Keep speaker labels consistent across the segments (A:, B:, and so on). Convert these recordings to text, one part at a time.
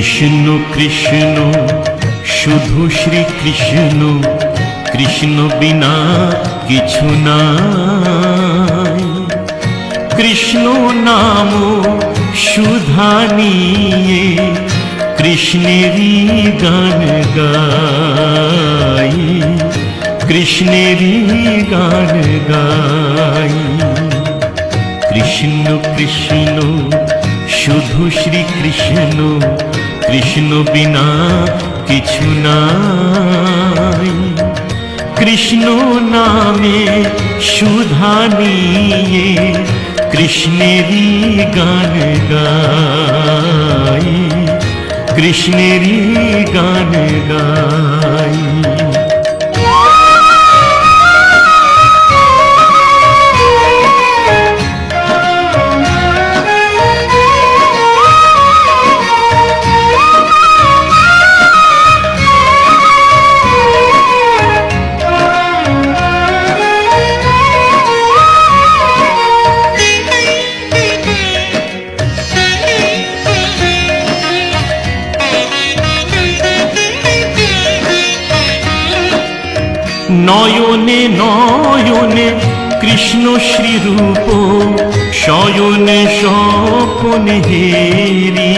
A: কৃষ্ণ কৃষ্ণ শুধু শ্রী কৃষ্ণ, কৃষ্ণ বিনা কিছু নাই। কৃষ্ণ নাম সুধা নিয়ে কৃষ্ণেরই গান গাই, কৃষ্ণেরই গান গাই। কৃষ্ণ কৃষ্ণ শুধু শ্রী কৃষ্ণ, কৃষ্ণ বিনা কিছু নাই। কৃষ্ণ নামে সুধা নিয়ে কৃষ্ণেরই গান গাই, কৃষ্ণেরই গান গাই। নয়নে নয়নে কৃষ্ণ শ্রীরূপ, শয়নে স্বপনে হেরি।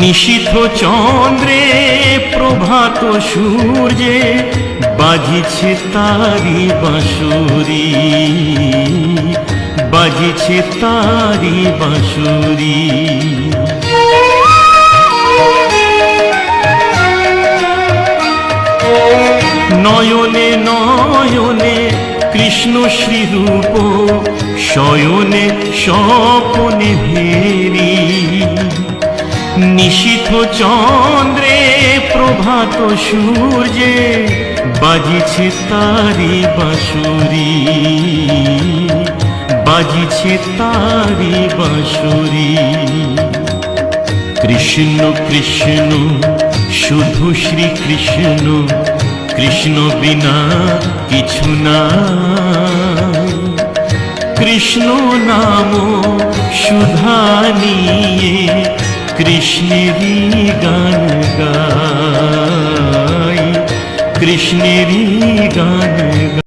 A: নিশীথ চন্দ্রে প্রভাত সূর্যে বাজিছে তারি বাঁশুরি, বাজিছে তারি বাঁশুরি। নয়নে নয়নে কৃষ্ণ শ্রীরূপ, শয়নে স্বপনে হেরি। নিশীথ চন্দ্রে প্রভাত সূর্যে বাজিছে তারি বাঁশুরি, বাজিছে তারি বাঁশুরি। কৃষ্ণ কৃষ্ণ শুধু শ্রী কৃষ্ণ, কৃষ্ণ বিনা কিছু নাই। কৃষ্ণ নাম সুধা নিয়ে কৃষ্ণেরই গান গাই, কৃষ্ণেরই গান গাই।